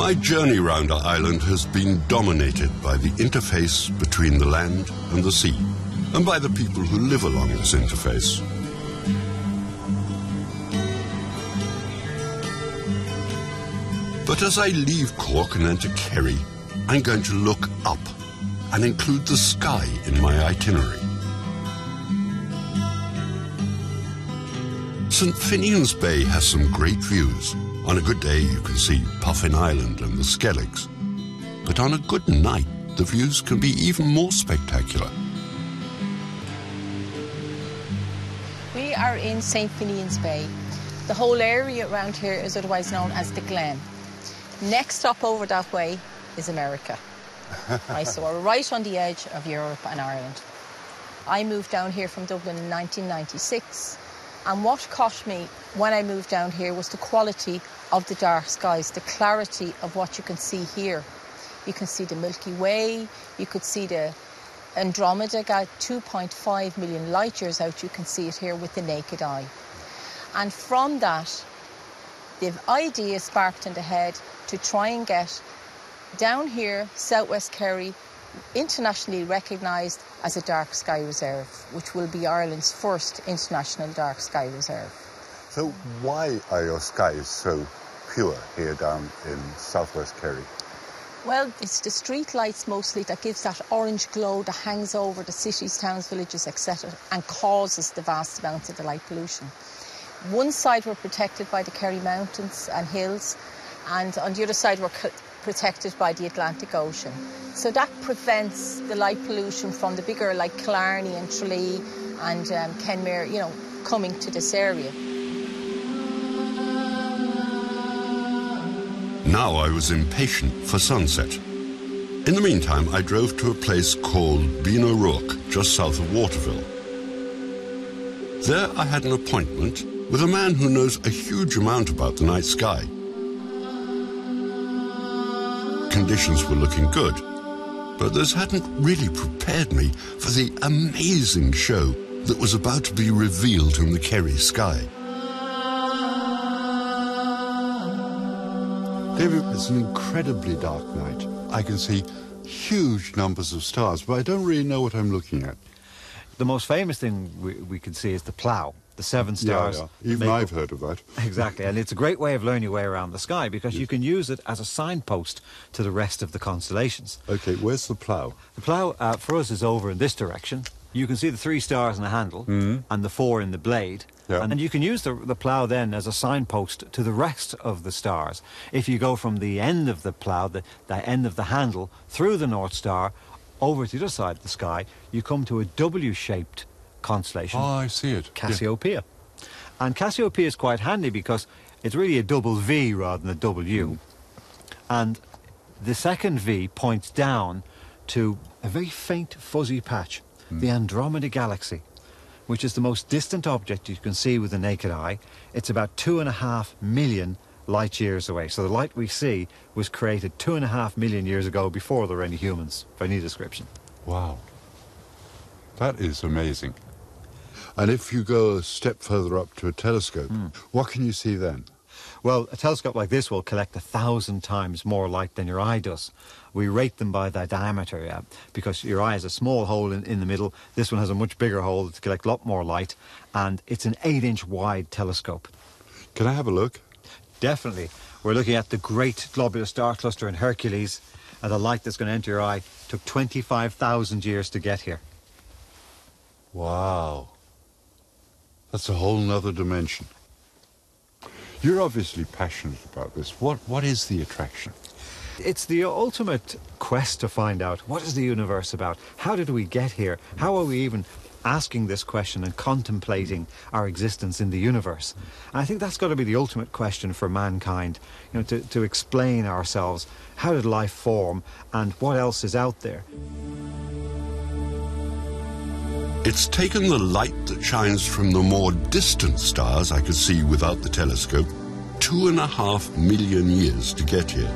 My journey round our island has been dominated by the interface between the land and the sea, and by the people who live along this interface. But as I leave Cork and enter Kerry, I'm going to look up and include the sky in my itinerary. St Finian's Bay has some great views. On a good day you can see Puffin Island and the Skelligs. But on a good night the views can be even more spectacular. We are in St Finian's Bay. The whole area around here is otherwise known as the Glen. Next stop over that way is America. Right, so we're right on the edge of Europe and Ireland. I moved down here from Dublin in 1996, and what caught me when I moved down here was the quality of the dark skies, the clarity of what you can see here. You can see the Milky Way, you could see the Andromeda, got 2.5 million light years out. You can see it here with the naked eye. And from that, the idea sparked in the head to try and get down here, southwest Kerry, internationally recognised as a dark sky reserve, which will be Ireland's first international dark sky reserve. So why are your skies so pure here down in southwest Kerry? Well, it's the street lights mostly that gives that orange glow that hangs over the cities, towns, villages, etc., and causes the vast amounts of the light pollution. One side we're protected by the Kerry Mountains and hills, and on the other side we're protected by the Atlantic Ocean. So that prevents the light pollution from the bigger, like Killarney and Tralee and Kenmare, you know, coming to this area. Now I was impatient for sunset. In the meantime, I drove to a place called Bean O'Rourke, just south of Waterville. There I had an appointment with a man who knows a huge amount about the night sky. Conditions were looking good, but this hadn't really prepared me for the amazing show that was about to be revealed in the Kerry sky. David, it's an incredibly dark night. I can see huge numbers of stars, but I don't really know what I'm looking at. The most famous thing we can see is the Plow, the 7 stars. Yeah. Even I've heard of that. Exactly, and it's a great way of learning your way around the sky because you can use it as a signpost to the rest of the constellations. OK, where's the Plow? The Plow, for us, is over in this direction. You can see the 3 stars in the handle and the 4 in the blade. Yeah. And you can use the Plow then as a signpost to the rest of the stars. If you go from the end of the Plow, the end of the handle, through the North Star, over to the other side of the sky, you come to a W-shaped constellation. Oh, I see it. Cassiopeia. Yeah. And Cassiopeia is quite handy because it's really a double V rather than a double U. And the second V points down to a very faint fuzzy patch, the Andromeda Galaxy, which is the most distant object you can see with the naked eye. It's about 2.5 million light years away. So the light we see was created 2.5 million years ago before there were any humans, for any description. Wow. That is amazing. And if you go a step further up to a telescope, what can you see then? Well, a telescope like this will collect 1,000 times more light than your eye does. We rate them by their diameter, because your eye has a small hole in the middle. This one has a much bigger hole to collect a lot more light, and it's an 8-inch wide telescope. Can I have a look? Definitely. We're looking at the Great Globular Star Cluster in Hercules, and the light that's going to enter your eye took 25,000 years to get here. Wow. That's a whole nother dimension. You're obviously passionate about this. What is the attraction? It's the ultimate quest to find out, what is the universe about? How did we get here? How are we even asking this question and contemplating our existence in the universe? And I think that's got to be the ultimate question for mankind, you know, to explain ourselves. How did life form and what else is out there? It's taken the light that shines from the more distant stars I could see without the telescope 2.5 million years to get here.